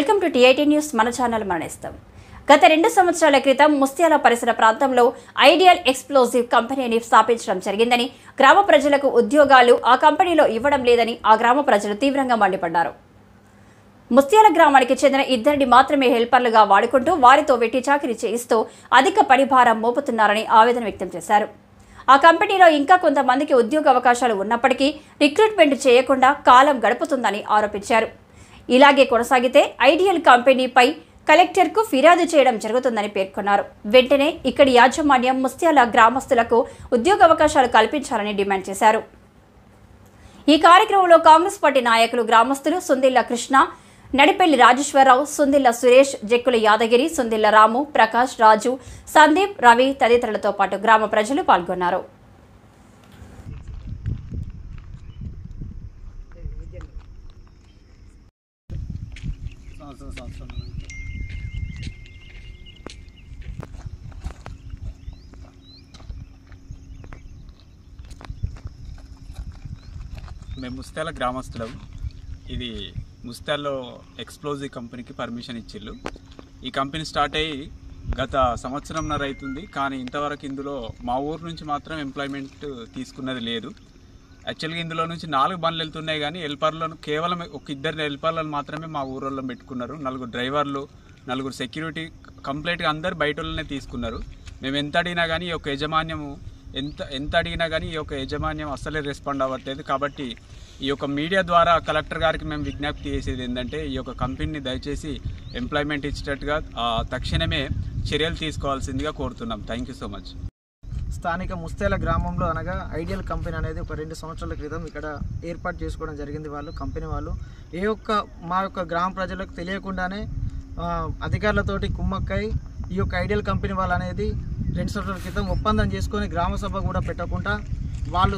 Welcome to టి18 news. మన channel మరణిస్తాం. గత 2 సంవత్సరాల క్రితం ముస్త్యాల పరిసర ప్రాంతంలో ఐడియల్ ఎక్స్ప్లోజివ్ కంపెనీని స్థాపించడం జరిగిందని, గ్రామ ప్రజలకు ఉద్యోగాలు ఆ కంపెనీలో ఇవ్వడం లేదని ఆ గ్రామ ప్రజలు తీవ్రంగా మండిపడ్డారు. ముస్త్యాల గ్రామానికి చెందిన 2 మాత్రమే హెల్పర్లుగా వాడుకుంటూ వారితో వెట్టి చాకిరీ చేయిస్తూ అధిక పనిభారం మోపుతున్నారని ఆవేదన వ్యక్తం చేశారు. ఆ కంపెనీలో ఇంకా కొంతమందికి ఉద్యోగ అవకాశాలు ఉన్నప్పటికీ రిక్రూట్మెంట్ చేయకుండా కాలం గడుపుతుందని ఆరోపించారు. ఇలాగే కొనసాగితే ఐడియల్ కంపెనీపై కలెక్టర్కు ఫిర్యాదు చేయడం జరుగుతుందని పేర్కొన్నారు. వెంటనే ఇక్కడి యాజమాన్యం ముస్త్యాల గ్రామస్తులకు ఉద్యోగ అవకాశాలు కల్పించాలని డిమాండ్ చేశారు. ఈ కార్యక్రమంలో కాంగ్రెస్ పార్టీ నాయకులు, గ్రామస్తులు సుందిళ్ల కృష్ణ, నడిపెల్లి రాజేశ్వరరావు, సుందిళ్ల సురేష్, జక్కుల యాదగిరి, సుందిళ్ల రాము, ప్రకాష్, రాజు, సందీప్, రవి తదితరులతో పాటు గ్రామ ప్రజలు పాల్గొన్నారు. మేము ముస్త్యాల గ్రామస్తులం. ఇది ముస్త్యాల్లో ఎక్స్ప్లోజివ్ కంపెనీకి పర్మిషన్ ఇచ్చిళ్ళు. ఈ కంపెనీ స్టార్ట్ అయ్యి గత సంవత్సరంన్నర అవుతుంది. కానీ ఇంతవరకు ఇందులో మా ఊరు నుంచి మాత్రం ఎంప్లాయ్మెంట్ తీసుకున్నది లేదు. యాక్చువల్గా ఇందులో నుంచి 4 బండ్లు వెళ్తున్నాయి, కానీ హెల్పర్లను కేవలం ఒక 2 హెల్పర్లను మాత్రమే మా ఊరోళ్ళని పెట్టుకున్నారు. 4 డ్రైవర్లు, 4 సెక్యూరిటీ, కంప్లీట్గా అందరు బయట వాళ్ళనే తీసుకున్నారు. మేము ఎంత అడిగినా కానీ ఈ యొక్క యజమాన్యము ఎంత అడిగినా కానీ ఈ యొక్క యజమాన్యం అస్సలే రెస్పాండ్ అవ్వట్లేదు. కాబట్టి ఈ యొక్క మీడియా ద్వారా కలెక్టర్ గారికి మేము విజ్ఞప్తి చేసేది ఏంటంటే, ఈ యొక్క కంపెనీని దయచేసి ఎంప్లాయ్మెంట్ ఇచ్చేటట్టుగా తక్షణమే చర్యలు తీసుకోవాల్సిందిగా కోరుతున్నాం. Thank you so much. స్థానిక ముస్త్యాల గ్రామంలో అనగా ఐడియల్ కంపెనీ అనేది ఒక 2 సంవత్సరాల క్రితం ఇక్కడ ఏర్పాటు చేసుకోవడం జరిగింది. కంపెనీ వాళ్ళు మా యొక్క గ్రామ ప్రజలకు తెలియకుండానే అధికారులతోటి కుమ్మక్కై ఈ యొక్క ఐడియల్ కంపెనీ వాళ్ళు అనేది 2 సంవత్సరాల క్రితం ఒప్పందం చేసుకొని గ్రామ సభ కూడా పెట్టకుండా వాళ్ళు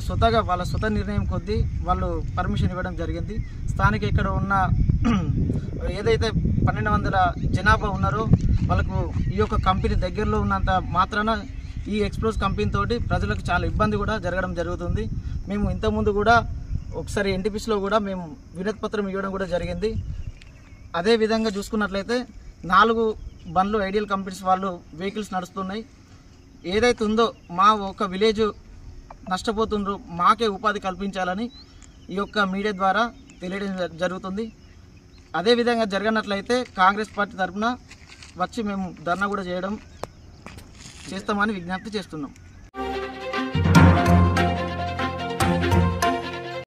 వాళ్ళ స్వత నిర్ణయం కొద్దీ వాళ్ళు పర్మిషన్ ఇవ్వడం జరిగింది. స్థానిక ఇక్కడ ఉన్న ఏదైతే 1200 జనాభా ఉన్నారో వాళ్ళకు ఈ యొక్క కంపెనీ దగ్గరలో ఉన్నంత మాత్రాన ఈ ఎక్స్ప్లోజ్ కంపెనీ తోటి ప్రజలకు చాలా ఇబ్బంది కూడా జరగడం జరుగుతుంది. మేము ఇంతకుముందు కూడా ఒకసారి ఎన్టీపీసీలో కూడా మేము వినతి పత్రం ఇవ్వడం కూడా జరిగింది. అదే విధంగా చూసుకున్నట్లయితే 4 బండ్లు ఐడియల్ కంపెనీస్ వాళ్ళు వెహికల్స్ నడుస్తున్నాయి. ఏదైతే ఉందో మా ఒక విలేజ్ నష్టపోతుండ్రో మాకే ఉపాధి కల్పించాలని ఈ యొక్క మీడియా ద్వారా తెలియడం జరుగుతుంది. అదేవిధంగా జరగనట్లయితే కాంగ్రెస్ పార్టీ తరఫున వచ్చి మేము ధర్నా కూడా చేస్తామని విజ్ఞప్తి చేస్తున్నాం.